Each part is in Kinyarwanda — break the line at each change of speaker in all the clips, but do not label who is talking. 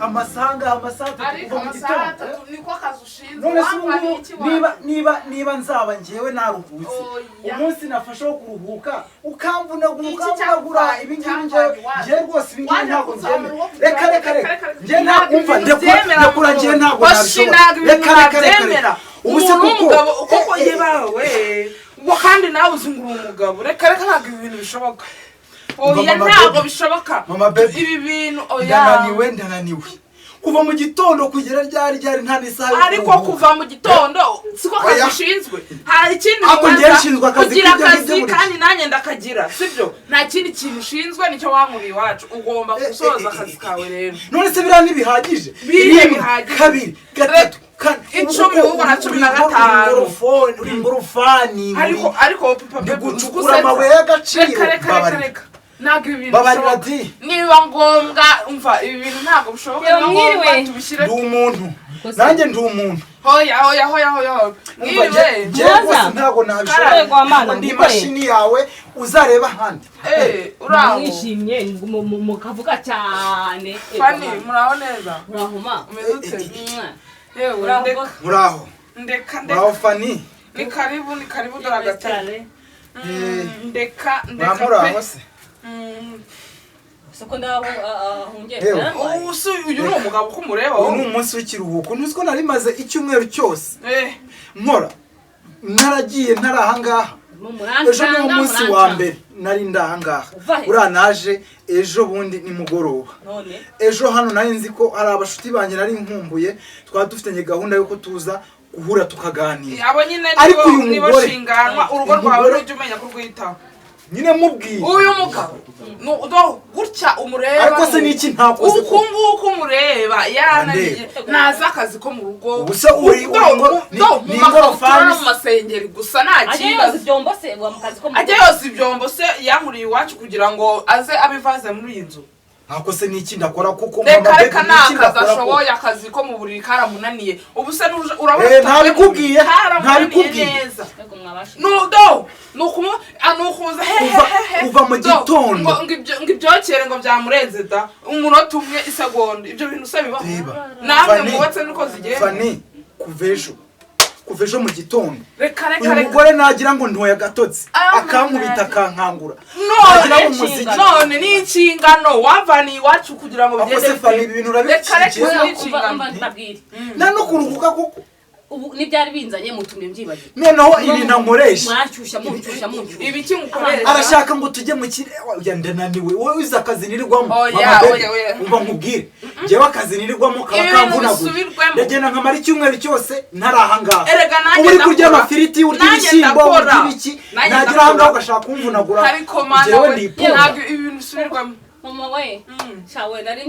amasanga
ariko amasaha 3 niko akazushinzwe
niba nzaba ngiyewe naruhutse umunsi nafashe wo kuruhuka ukambunagura ibi ngibi ngiye rwose ibi ngibi ntabwo ngiye reka ngiye ntakumva ndekura ngiye ntabwo nabishobora reka ubuse
kuko yebawe ngo kandi nawe uzungura umugabo reka ntabwo ibi bintu bishoboka oya ntabwo bishoboka ibi bintu oya
ndananiwe kuva mu gitondo kugera ryari nta n'isaha
ariko kuva mu gitondo siko kabishinzwe hari ikindi
kugira
akazi kandi nanjye ndakagira sibyo nta kindi kintu ushinzwe nicyo wankuriye iwacu ugomba gusoza akazi kawe rero
none se biriya ntibihagije kabiri gatatu
icumi ubu na 15
uri ingorofani
ariko papa
gucukura amabuye y'agaciro
reka ntabwo ibi bintu
babarira
niba ngombwa umva ibi bintu ntabwo bishoboka
mwiriwe
tubishyire
ndi umuntu nanjye ndi umuntu
hoya mwiriwe
rwose ntabwo nabishobora ndi imashini yawe uzareba ahandi
uraho
mwishimye mukavuga cyane
Fanny muraho neza
urahuma
umeze ute
yewe
muraho muraho Fanny
ni karibu dore agatare ndeka
muraho se
soko ndaho hungera
usu uyu ni umugabo ko mureba
uyu ni umunsi w'ikiruhuko ntuziko nari maze icyumweru cyose nkora naragiye ntarahangaha ejo ni umunsi wa mbere nari ndahangaha uranaje ejo bundi ni mugoroba ejo hano nari nzi ko hari abashuti banjye nari nkumbuye twari dufitanye gahunda yuko tuza guhura tukaganira
abo nyine ariko uyu mugore shinganwa urugo rwawe rujye umenya kurwitaho
nyine mubwiye
uyu mugabo no gutya umureba
ariko se niki ntakoze
uko nguko umureba yananiye naza akazi ko mu rugo
ubuse uri
ni ingorofani mu masengeri gusa nta kibazo
ibyombo se wa mukazi ko
ajye yose ibyombo se yankuriye iwacu kugira ngo aze abivaze muri iyi nzu
ntako se niki ndakora kuko
reka nakazi ashoboye akazi ko mu buriri karamunaniye ubu se urabona
ntabikubwiye
neza nukuza
uva mu gitondo
ngo ibyokere ngo byamurenze da umunota umwe isegonda ibyo bintu se bibaho namwe mubatse nuko zigenda
Fanny kuva ejo mu gitondo uyu mugore nagira ngo ntoya gatotsi akankubita akankangura
none ni inshingano wavaniye iwacu kugira ngo
bigende Fanny ibintu urabikurikiye nta no kuruhuka kuko
ubu nibyari binzanye mutumye mbyibagire
noneho ibi ntankoresha
mwacyusha
ibi kimukoresha
arashaka ngo tujye mu kire ndananiwe wowe uza akazi nirirwamo umva nkubwire jewe akazi nirirwamo kakamvunagura ndagenda nkamara icyumweru cyose ntarahangaha ubu uri kurya amafiriti urya ibishyimbo urya ibiki nagira ahangaha ugashaka kumvunagura jewe ndipunda
ibintu bisubirwamo
mama we chawe nari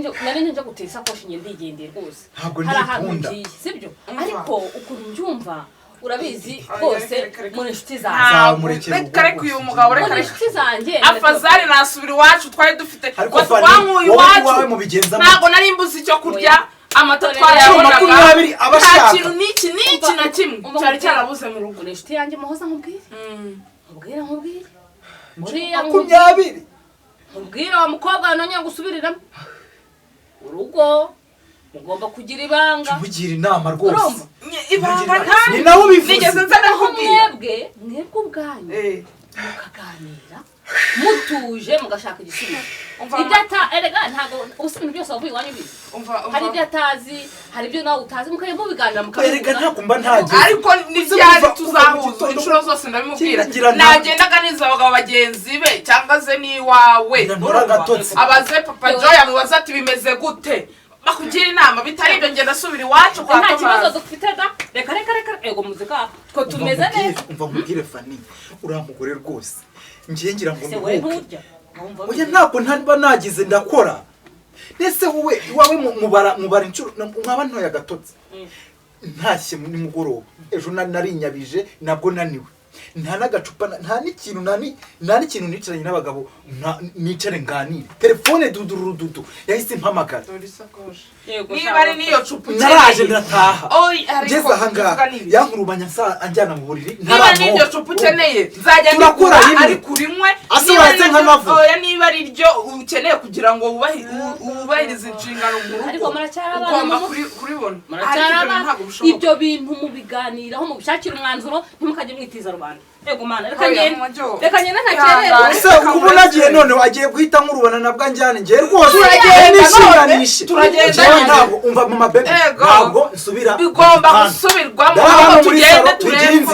nje gutesa koshi nyende igendeye rwose
ntabwo ndipunda
sibyo ariko ukuntu mbyumva urabizi rwose muri inshuti
zanjye reka uyu mugabo reka
inshuti zanjye
afazari nasubira iwacu twari dufite twankuye iwacu ntabwo nari mbuze icyo kurya amata twayabonaga nta kintu n'iki na kimwe cyari cyarabuze mu rugo
inshuti yanjye muhoza nkubwire
uriya 20
ubwira wa mukobwa nonye gusubiriramo urugo mugomba kugira ibanga
kugira inama rwose
ibanga
ni nawo bivuze
nigeze nzana kubwira
mwebwe ubwanyu mukaganira mutuje mugashaka igisubizo ibyo erega ntago ubusibintu byose wavuye iwanyu bizi hari ibyo atazi hari ibyo nawe utazi mukaye mubiganira
mukaberega ntakumva ntagize
ariko nibyari tuzahuza inshuro zose ndabimubwira nagendaga niza abagabo bagenzi be cyangwa se niwawe abaze papa Joy amubaza ati bimeze gute bakugira inama bitari ibyo ngenda asubira iwacu kwa
Thomas nta kibazo dufite da reka ego muzika twe tumeze neza
umva nkubwire Fanny uramugore rwose ngiye ngira ngo
nturuke
oya ntabwo ntariba nagize ndakora nese wowe iwawe mubara inshuro nkaba ntoya gatotsi ntashye muri mugoroba ejo narinyabije nabwo naniwe nta n'agacupa nta n'ikintu nicaranye n'abagabo nicare nganire telefone dudu yahise impamagara
niba ari niyo cupa
naraje ndataha ngeze ahangaha yankurubanya anjyana mu buriri
niba n'iryo cupa ukeneye nzajya
turakora rimwe
ari kurinywe niba ari ryo ukeneye kugira ngo wubahirize inshingano mu rugo ugomba kuribona
ibyo bintu mubiganiraho mubishakira umwanzuro ntimukajye mwitiza rubanda yego mana reka ngende ntakererwa
ese ubu nagiye none wagiye guhita nkurubana nabwo anjyane ngiye rwose
turagenda
ntabwo umva mama bebe ntabwo nsubira
bigomba gusubirwamo aho tugende turebe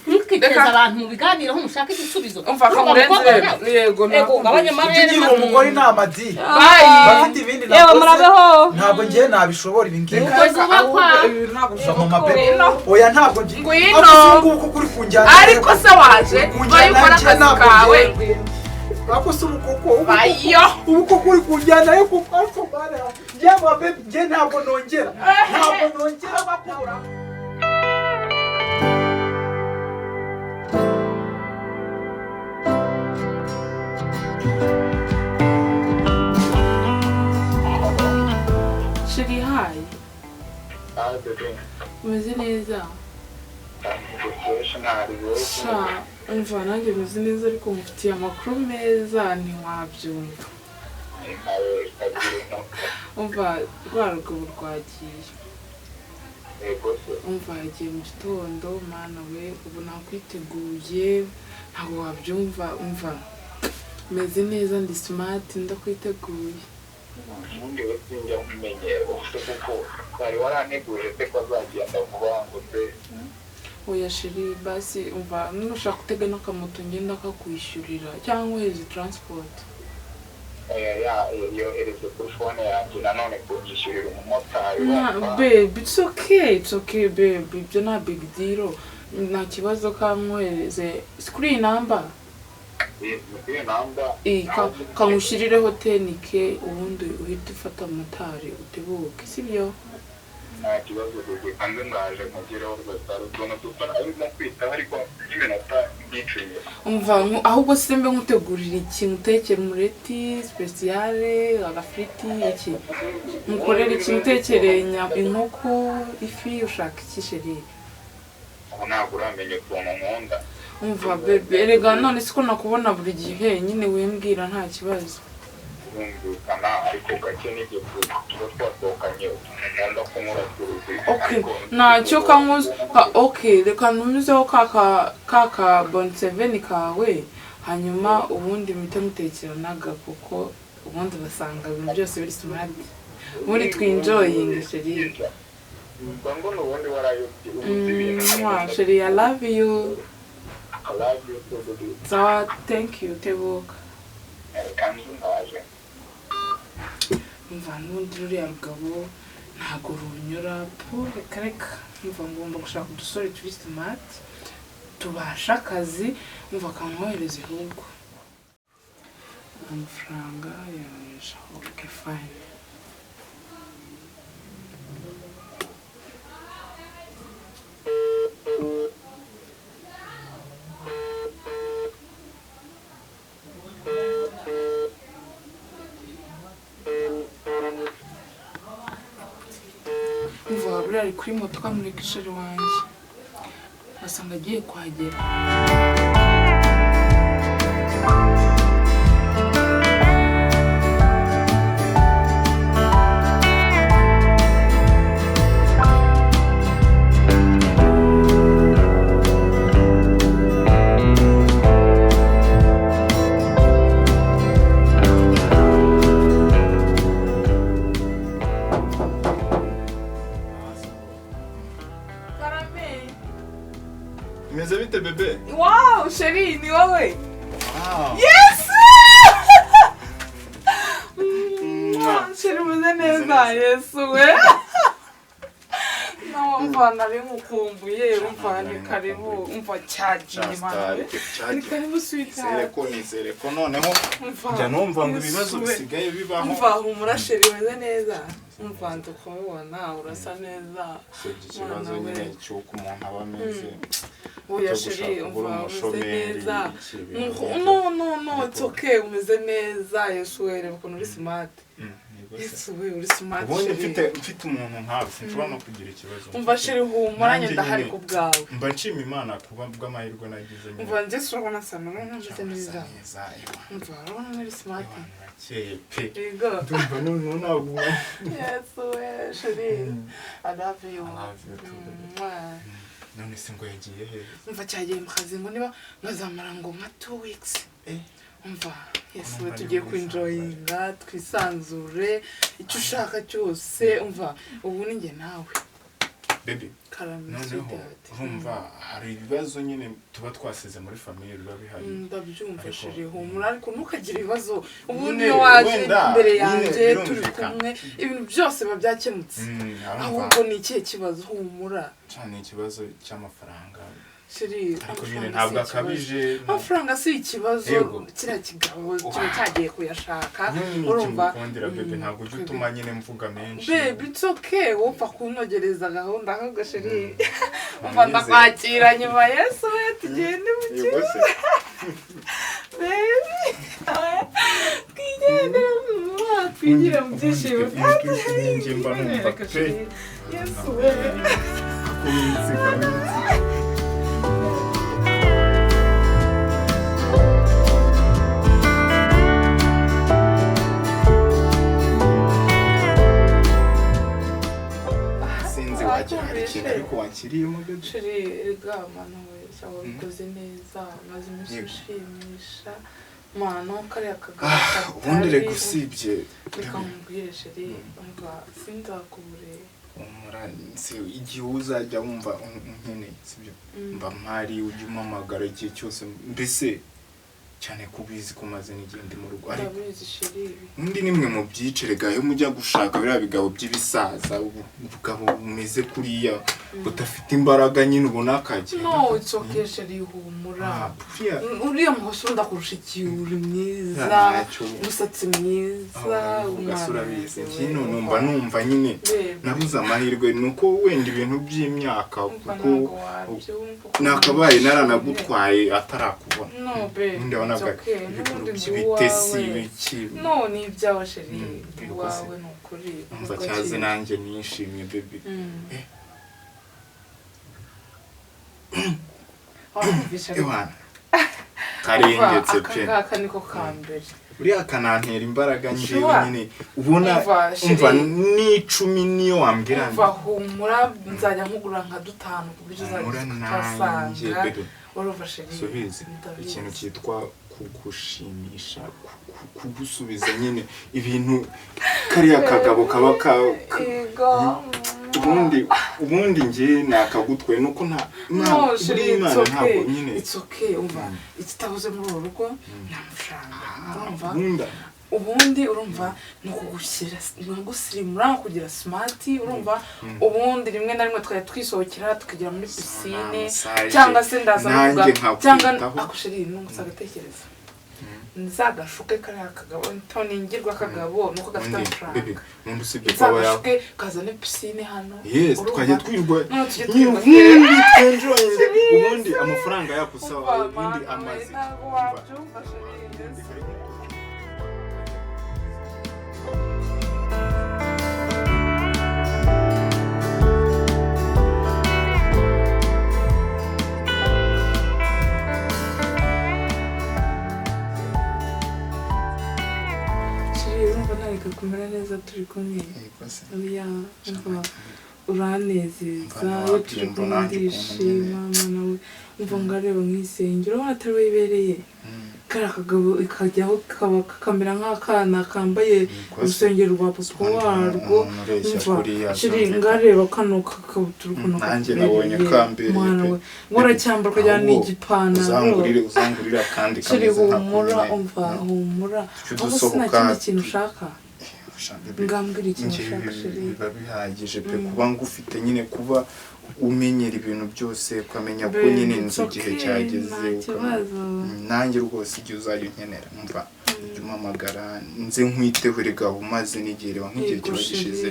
ntimukiteza abantu mubiganiraho mushaka igisubizo
umva ko murenze yego
tugira umugore inama di bafite ibindi ntabwo ngiye nabishobora ibi ngibi mama bebe oya ntabwo
ariko se waje wayikora akazi kawe
ako se ubu koko uri kunjyana yo kuko bana yaba bebe nge ntabwo nongera bakura
Shiri hi umeze neza umva nanjye meze neza ariko mufitiye amakuru meza ntiwabyumva umva rwa rugabo rwagiye umva yagiye mu gitondo mana we ubu nakwiteguye ntabwo wabyumva umva meze neza ndi smart ndakwiteguye
ubundi we sinjya nkumenyera ufite kuko bari waranteguje se ko azagenda vuba ngo se
oya shiri basi umva nushaka gutega n'akamoto ngenda kakwishyurira cyangwa uheze transport
iyo ereze kuri fone yanjye nanone kunyishyurira umumotari
babe it's okay babe ibyo nta big deal nta kibazo kamwohereze screen number kamushyirireho 10k ubundi uhita ufata motari utebuke sibyo
nta kibazo kuko kandi ngaje mugireho rwose utuntu dukora arimo kwitaho ariko n'iminota nk'icumi umva
ahubwo simbe nkutegurira ikintu utekera umureti speciale agafriti iki mukorera ikintu utekereye inkoko ifi ushaka iki sheri
ntabwo uramenya ukuntu nkunda
umva bebe erega none siko nakubona buri gihe nyine wembwira nta kibazo
kumvikana ariko gake n'igifu tuba twasohokanye nkunda kumuraturuzi
ntacyo kankuze reka ntumizeho kaka bon 7 kawe hanyuma ubundi mpite mutekeranaga kuko ubundi basanga ibintu byose biri smart ubundi twinjoying sheri
mbona ubundi warayobye
sheri I love you
I love you too.
So thank you tebuka umva n'undi ruriya rugabo ntabwo runyura reka umva ngomba gushaka udusore turi smart tubasha akazi umva akamwohereza ahubwo amafaranga yanisha okay fine umva ari kuri moto kamureka isheri wanjye asanga agiye kuhagera
Meze bite bebe?
Wow, Sheri, ni wowe.
Wow.
Yes! Sheri meze neza, Yesu we. No umva nari mukumbuye umva ni karibu umva cyagiye mwana ni karibu sweetheart
nizere ko noneho njya numva ngo ibibazo bisigaye bibaho
umva umurasheri weze neza umva ndukubona urasa neza
ikibazo nyine cy'uko umuntu aba ameze
oya sheri umva umeze neza no it's okay umeze neza yesuwere ukuntu uri smart yesuwe uri smart
ubundi mfite umuntu nkawe sinshobora no kugira ikibazo
umva sheri humuranye ndahari ku bwawe
mba nshima Imana kuba bw'amahirwe nagize nyine
umva njye surabona sana n'umeze neza umva urabona uri smart yego
ndumva ntabwo
yesuwe sheri I love you
none se ngo yagiye he
umva cyagiye mu kazi ngo niba nkazamara ngo nka 2 weeks umva yesuwe tugiye kwinjoyinga twisanzure icyo ushaka cyose umva ubu ni njye nawe
baby noneho urumva hari ibibazo nyine tuba twasize muri famille biba bihari
ndabyumva shiri humura ariko ntukagire ibibazo ubu niyo waje imbere yanjye turi kumwe ibintu byose biba byakemutse ahubwo ni ikihe kibazo humura
cyane ikibazo cy'amafaranga
shiri
ariko nyine ntabwo akabije
amafaranga si ikibazo kiriya kigabo kiba cyagiye kuyashaka urumva
ntabwo ujya utuma nyine mvuga menshi
babe it's okay wopfa kunogereza gahunda ahubwo shiri umva ndakwakira nyuma yesu we tugende mu kigo baby twigire mu byishimo
njye mba numva pe
yesu we
ariko wakiriyemo
shiri rega mano wese wabikoze neza maze umushimisha mano kariya kagabo
ubundi rega usibye
reka mubwire shiri umva sinzakubure
igihe uzajya wumva unkeneye sibyo mba mpari ujya umpamagara igihe cyose mbese cyane kubizi ko maze n'igihe ndi mu rugo ariko undi nimwe mu byicirega iyo mujya gushaka biriya bigabo by'ibisaza ubugabo bumeze kuriya udafite imbaraga nyine ubona akajya
no it's okay sheri humura uriya muhosho ndakurusha ikiuri mwiza umusatsi mwiza
ugasura bize kino numva nyine nabuze amahirwe nuko wenda ibintu by'imyaka kuko nakabaye naranagutwaye atarakubona
no be
ibikuru by'ibitesi biki
none ibyawe sheri wawe nukuri
umva cyaze nanjye nishimye baby Ewana karengetse pe
aka niko kambere
uriya kanantera imbaraga njyewe nyine ubona umva n'icumi niyo wambwira
umva humura nzajya nkugura nka 5 kubyo uzajya
subize ikintu cyitwa kugushimisha kugusubiza nyine ibintu kariya kagabo kaba ubundi nge nakagutwe nuko nta Imana ntabwo nyine
it's okay umva itabuze muri urugo nta
umva
ubundi urumva nukugushyira ngusirimura kugira smart urumva ubundi rimwe na rimwe twari twisohokera tukagera muri piscine cyangwa se ndaza kuvuga cyangwa akushiri n'umusagatekereza nzagashuke kariya kagabo ntoningirwa kagabo nuko gafite amafaranga
n'undi usibye kwaba
yawe kazane piscine hano
yes twajya twirwa ubundi amafaranga yakusawa ubundi amazi
kumera neza turi kumwe oya umva uranezeza iyo turi kumwe ndishima mwana we umva ngareba nk'isengero urabona atari we yibereye kariya kagabo ikajyaho kakamera nk'akana kambaye urusengero rwa papa warwo umva shiri ngareba kano kakabutura ukuntu
nanjye nabonye kambere
mwana we waracyambara ukajyana n'igipantaro
uzangurira kandi
shiri humura umva humura aho sinakindi kintu ushaka ngambwira ikintu ushaka sheri
biba bihagije pe kuba ngufite nyine kuba umenyera ibintu byose ukamenya ko nyine inzu igihe cyageze nanjye rwose igihe uzajya unkenera mva ujya umpamagara nze nkwiteho rega umaze n'igihe reba nk'igihe kiba gishize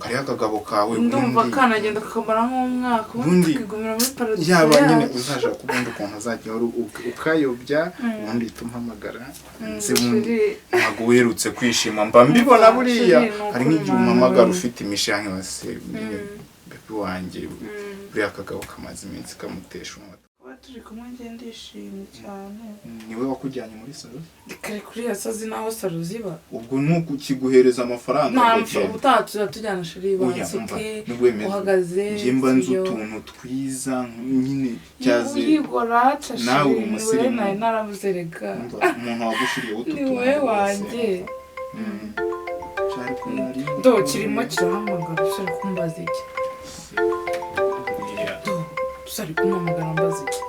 kariya akagabo kawe
ndumva kanagenda kakamara nk'umwaka
ubundi
tukigumira muri paradizo
yaba nyine uzaja kubundi ukuntu uzajya ukayobya ubundi uhita umpamagara nze bundi ntabwo uherutse kwishima mba mbibona buriya hari nk'igihe umpamagara ufite imishanke wase bebi wanjye buriya akagabo kamaze iminsi kamutesha umutwe
turi kumwe ngenda ndishimye cyane
niwe wakujyanye muri salo
kare kuri yasazi naho salo ziba
ubwo nuko kiguhereza amafaranga
ubutaha tuzatujyana sheri bansike uhagaze
njye nzi utuntu twiza nyine cyaze
uyigoraca
nawe umusirimu
nawe narabuze rega
umuntu wagushiriye utuntu
ni wowe wanjye do kirimo kirahamagara ushaka kumbaza iki usari kumamagara mbaza iki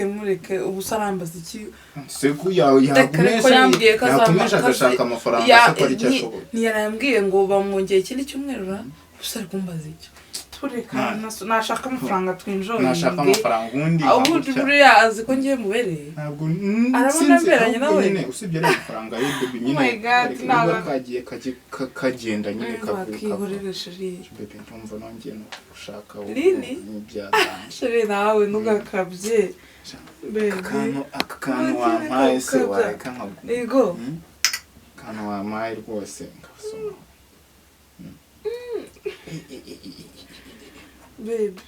mureke ubu sarambaza iki
segu yakumeje agashaka amafaranga ko ari cyo ashoboye
ntiyarambwiye ngo bamwongeye ikindi cyumweru usari kumbaza iki tureka nashaka amafaranga twinjora
nashaka amafaranga ubundi
ubundi buriya azi ko ngiye mubereye
ntabwo
arabona mberanye nawe
usibye ari amafaranga y'ibyo nyine ntabwo kagiye kagenda nyine
kakihorere sheri
bebe ndumva nongeye no gushaka
sheri nawe ntugakabye
akantu wampaye se wareka nkagura
yego
akantu wampaye rwose ngasoma
baby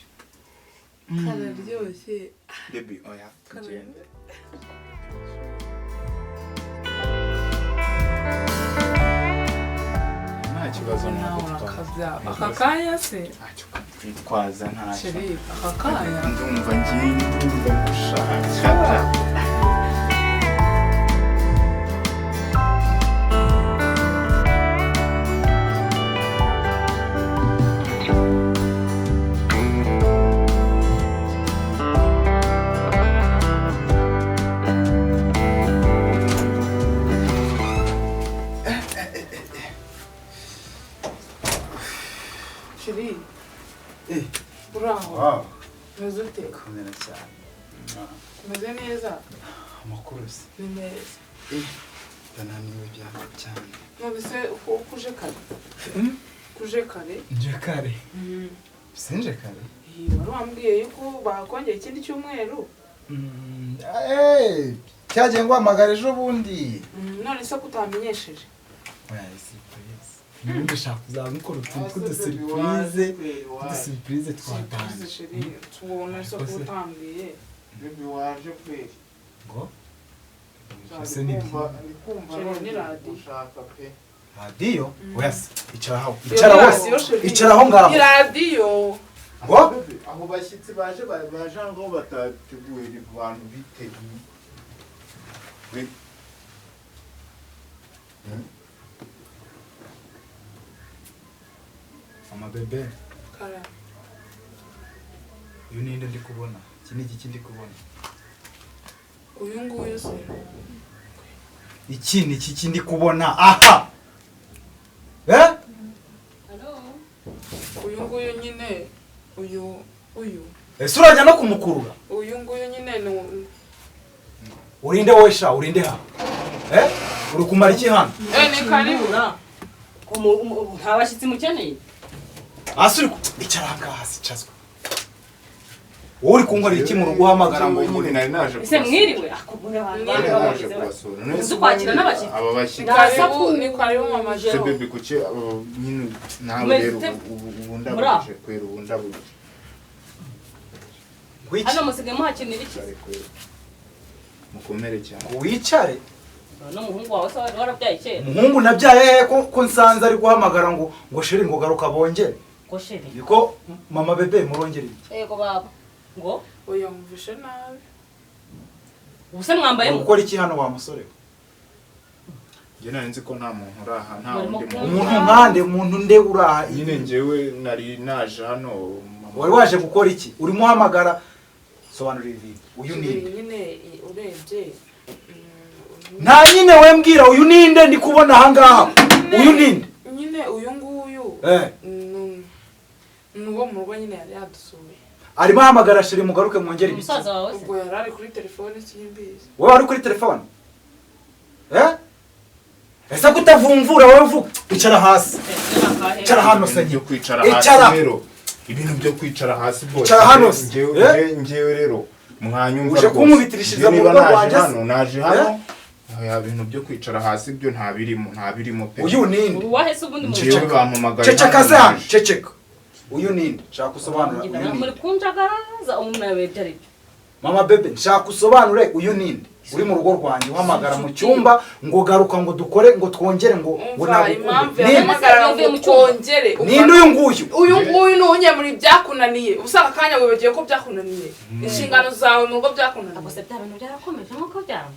kararyoshye
baby oya tugende nta kibazo ntabwo
aka kanya se
twitwaza ntacyo
aka kanya
ndumva ngiye ndumva gushaka
bravo meze ute
komera cyane
meze neza
amakuru se
ni meza
ndananiwe cyane
none se uko uje kare kuje kare
nje kare sinje kare
wari wambwiye yuko bakongera ikindi cyumweru
cyagiye nguhamagara ejo bundi
none se kutamenyesheje
ubundi ushaka kuzaba mukora utuntu tw'udusiripurize twatanze
tubona se ko utambwiye
bebe waje kweri
ngo ese ni radiyo wese icara aho ngaho
radiyo
ngo
aho bashyitsi baje ngo batateguye abantu biteguye
amabebe uyu ninde ndi kubona iki ni igiki ndi kubona
uyu nguyu se
iki ni iki ndi kubona aha
uyu nguyu nyine uyu
ese urajya no kumukurura
uyu nguyu nyine ni
urinde wowe sha urinde hano uri kumara iki hano
ni karibu
nta bashyitsi mukeneye
asuri icara hasi cazwa wowe uri kunkorera iki mu rugo uhamagara ngo
nyine nari naje
ese mwiriwe ukwakira n'abashyitsi
aba bashyitsi
ni karibu mama
se bebe kuki nyine nawe rero ubundabuje kwera ubundabuje
hano musigaye muhakenera iki
mukomere cyane
wicare
n'umuhungu wawe se warabyaye kera
umuhungu nabyaye ko nsanze ari guhamagara ngo sheri ngo garuka bongere
ngo sheri
niko mama bebe murongere iki
yego baba ngo
oya mvishe nabi
ubuse mwambaye
gukora iki hano wa musore
njye nari nzi ko nta muntu uraha nta wundi
umuntu nkande umuntu nde uraha
nyine njyewe nari naje hano
wari waje gukora iki urimo uhamagara sobanura ibi uyu ni
nyine urebye
nta nyine wembwira uyu ninde ndi kubona aha ngaha uyu ninde
nyine uyu nguyu nuwo mu rugo nyine yari yadusuye
arimo ahamagara sheri mugaruke mwongere ibiki
umusaza wawe se
ubwo yari ari kuri telefone simbizi
wowe ari kuri telefone ese kutavumvura wowe vuga icara hasi icara hano se
byo kwicara hasi rero ibintu byo kwicara hasi bose
icara hano
ngewe rero mwanyumva
uje kumubitirishiriza mu rugo rwanjye
naje hano ya bintu byo kwicara hasi byo nta birimo pe
uyu ninde
uwahe se ubundi mu
ngewe bampamagaye
ceceka hano ceceka uyu ninde nshaka usobanura
muri kunjagaraza umuntu yawe byari byo
mama bebe nshaka usobanure uyu ninde uri mu rugo rwanjye uhamagara mu cyumba ngo garuka ngo dukore ngo twongere ngo ninde uyu nguyu
ni unye muri byakunaniye usanga akanya wibagiye ko byakunaniye inshingano zawe mu rugo byakunaniye
gusa bya bintu byarakomeje nkuko byaba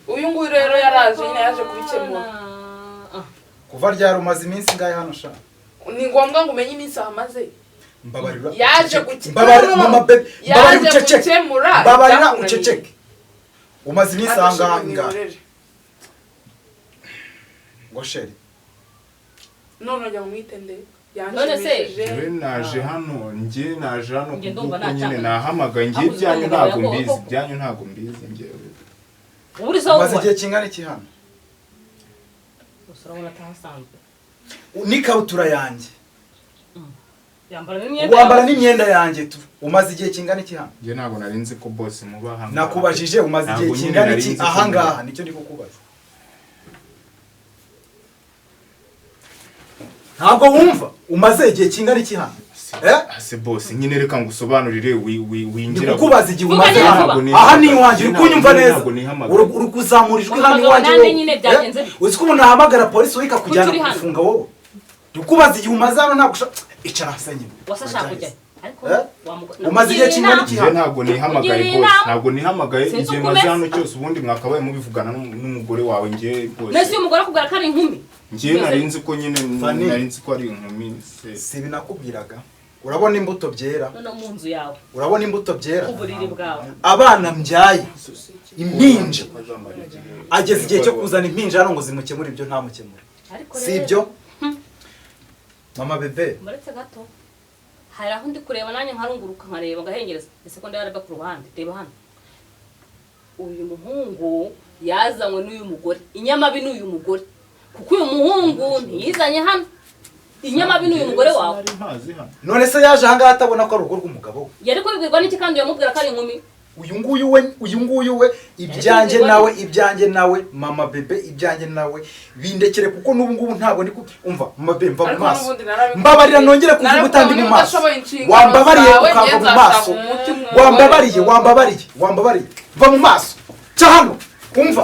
uyu nguyu rero yaraje nyine yaje kubikemura
kuva ryari umaze iminsi ngahe hano sha
ni ngombwa ngo umenye iminsi ahamaze
mbabarira
yaje
gukemura mbabarira uceceke umaze iminsi ahangaha ngo sheri
none njya mumwitende
none se
naje hano kuko nyine nahamagaye ngiye ibyanyu ntabwo mbizi ngewe
umaze igihe kingana iki hano
urabona atahasanzwe
n'ikabutura yanjye
wambara
n'imyenda yanjye tu umaze igihe kingana iki hano
njye ntabwo nari nzi ko bose muba hano
nakubajije umaze igihe kingana iki ahangaha nicyo ndi kukubaza ntabwo wumva umaze igihe kingana iki hano
se bose nyine reka ngusobanurire winjira
kukubaza igihe umaze hano aha ni iwanjye uri kunyumva neza uri kuzamura ijwi hano iwanjye uzi ko umuntu ahamagara polisi we ikakujyana kugufunga wowe dukubaza igihe umaze hano ntabwo icara hasi nyine
wasashaka kujya
umaze igihe kingana iki hano
ntabwo nihamagaye igihe maze hano cyose ubundi mwakabaye mubivugana n'umugore wawe ngiye bose
nese uyu mugore akubwira ko ari inkumi
ngiye nari nzi ko nyine nari nzi ko ari inkumi
si binakubwiraga urabona imbuto byera
no mu nzu yawe
urabona imbuto byera
uburiri bwawe
abana mbyaye impinja ageze igihe cyo kuzana impinja hano ngo zimukemure ibyo ntamukemure si ibyo mama bebe
muretse gato hari aho ndi kureba nanjye nkarunguruka nkareba ngahengereza ese ko ndabara ku ruhande reba hano uyu muhungu yazanywe n'uyu mugore inyamabi n'uyu mugore kuko uyu muhungu ntiyizanye hano inyamabi n'uyu mugore wawe
none se yaje ahangaha atabona ko ari urugo rw'umugabo we
yari kubibwirwa n'iki kandi yamubwira ko ari inkumi
uyu nguyu we ibyanjye nawe mama bebe ibyanjye nawe bindekere kuko n'ubu ngubu ntabwo ndi umva mama bebe mva mu maso mbabarira nongere kuvuga utandi mu maso wambabariye ukava mu maso wambabariye va mu maso cya hano umva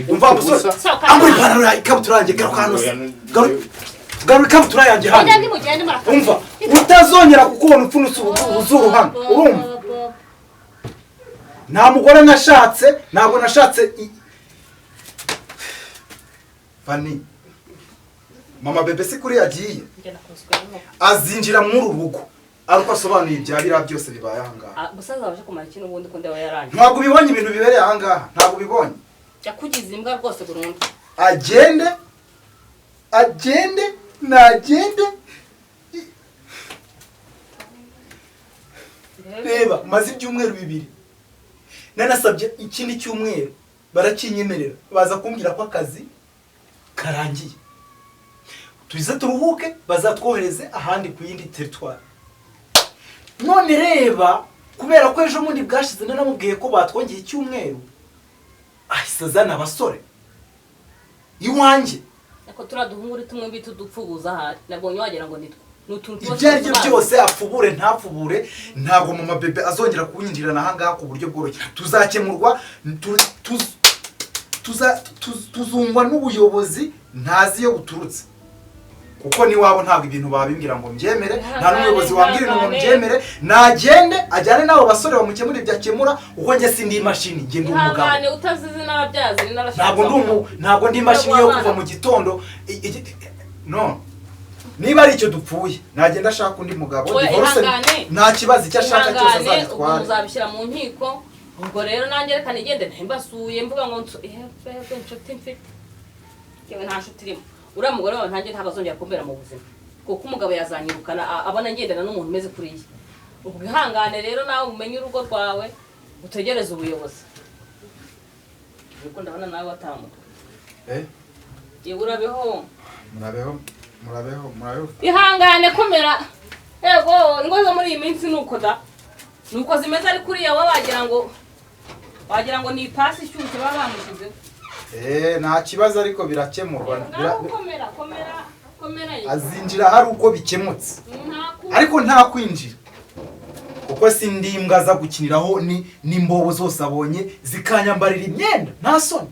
umva busore ambura ipantaro yawe ikabutura yanjye garuka hano garuka ikabutura yanjye hano umva utazongera kukubona upfunutse ubuzuru hano urumva nta mugore nashatse ntabwo nashatse Fani mama bebe si kuri yagiye azinjira muri uru rugo ariko asobanuye ibya biriya byose bibaye ahangaha
gusaza waje kumara ikintu ubundi ko ndeba yarangiye
ntabwo ubibonye ibintu bibereye ahangaha ntabwo ubibonye
yakugize imbwa rwose burundu
nagende reba maze ibyumweru bibiri nanasabye ikindi cyumweru barakinyemerera baza kumbwira ko akazi karangiye tuze turuhuke bazatwohereze ahandi ku yindi teritwari none reba kubera ko ejo mundi bwashize nanamubwiye ko batwongeye icyumweru ahise azana abasore iwanjye
ariko turaduhungure tumwe bita udupfubuza ahari nabonye wagira ngo nitwe
ibyo ari byo byose apfubure ntapfubure ntabwo mama bebe azongera kuwinjirana ahangaha ku buryo bworoshye tuzakemurwa tuzungwa n'ubuyobozi ntazi iyo buturutse kuko niwabo ntabwo ibintu babimbwira ngo mbyemere nta n'umuyobozi wambwira ngo mbyemere nagende ajyane n'abo basore bamukemura ibyo akemura kuko njye sindi imashini njye ndi umugabo ntabwo ndi imashini yo kuva mu gitondo no niba ari icyo dupfuye nagenda ashaka undi mugabo divorce nta kibazo icyo ashaka cyose azagitwara
uzabishyira mu nkiko ubwo rero nanjye reka nigende ntibasuye mvuga ngo inshuti mfite yewe nta nshuti irimo uriya mugore wawe ntanjye ntabazongera kumbera mu buzima kuko umugabo yazanyirukana abona ngendana n'umuntu umeze kuriya ubwo ihangane rero nawe umenye urugo rwawe utegereze ubuyobozi ariko ndabona nawe watamuka yewe urabeho ihangane komera yego ingo zo muri iyi minsi nuko da nuko zimeze ari kuriya wagira ngo ni ipasi ishyushye baba bamushyizeho
nta kibazo ariko birakemurwa
komera
azinjira hari uko bikemutse ariko nta kwinjira kuko si ndimbwa aza gukiniraho n'imbobo zose abonye zikanyambarira imyenda nta soni